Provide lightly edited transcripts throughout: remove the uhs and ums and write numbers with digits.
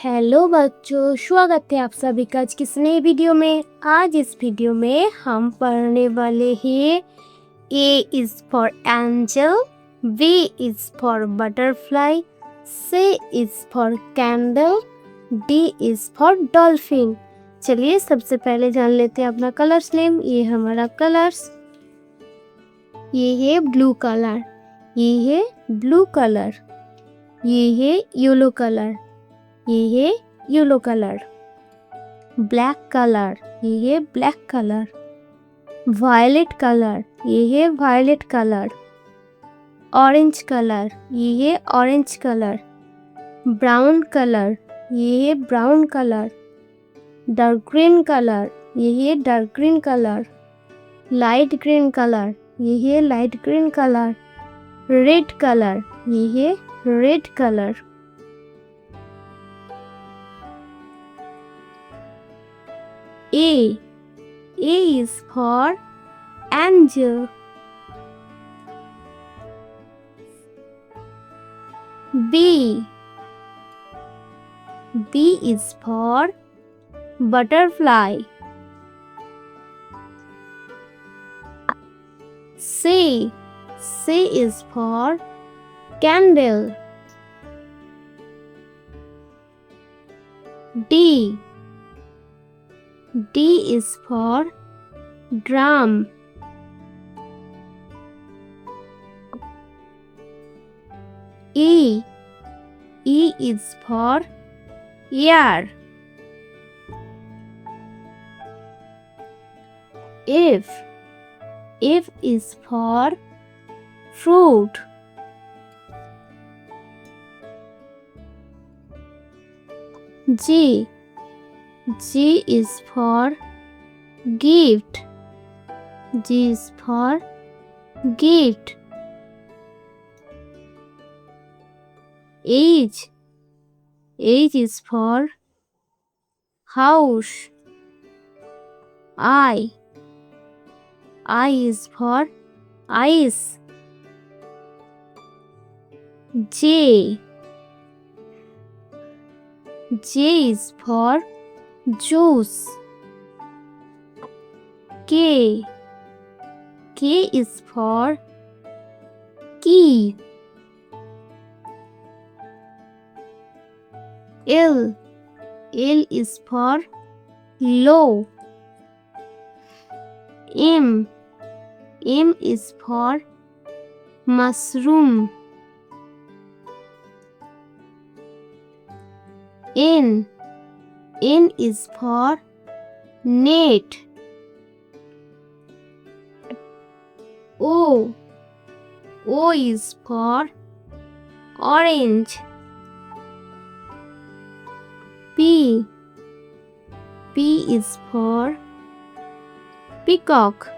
Hello बच्चों, स्वागत है आप सभी का आज की इस नई वीडियो में। आज इस वीडियो में हम पढ़ने वाले हैं A is for angel, B is for butterfly, C is for candle, D is for dolphin। चलिए सबसे पहले जान लेते हैं अपना कलर्स नेम। ये हमारा कलर्स, ये है ब्लू कलर, ये है ब्लू कलर, ये है येलो कलर, ये है येलो कलर। ब्लैक कलर, ये है ब्लैक कलर। वायलेट कलर, ये है वायलेट कलर। ऑरेंज कलर, ये है ऑरेंज कलर। ब्राउन कलर, ये है brown colour. Dark green colour, ये है dark green colour. Light green colour, ये है light green colour. Red colour, ये है red colour. A is for angel. B is for butterfly. C is for candle. D is for drum. E is for ear. F is for fruit. G is for gift. G is for gift. H is for house. I is for ice. J is for juice. K is for key. L is for low. M is for mushroom. N is for net. O is for orange. P is for peacock.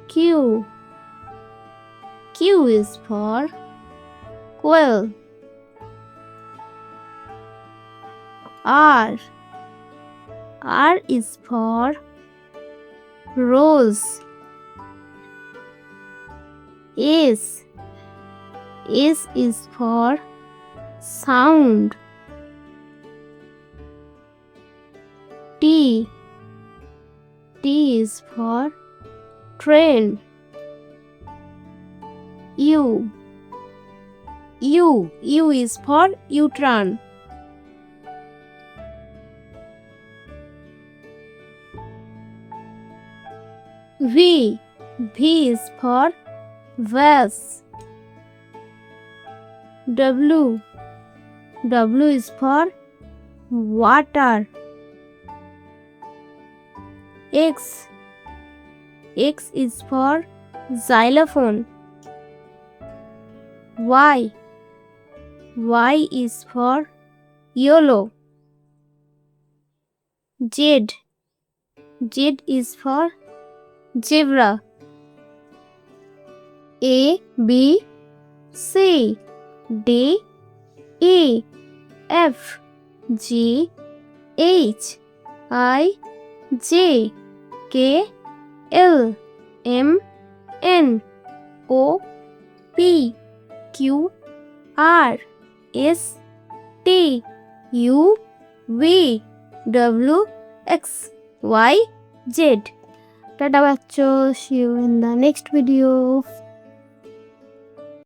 Q is for quail. R is for rose. S is for sound. T is for train. U is for U-turn. V is for vase. W is for water. X is for xylophone. Y is for yellow. Z is for zebra. A, B, C, D, E, F, G, H, I, J, K, L, M, N, O, P, Q, R, S, T U V W X Y Z. Tata বাচ্চো, see you in the next video.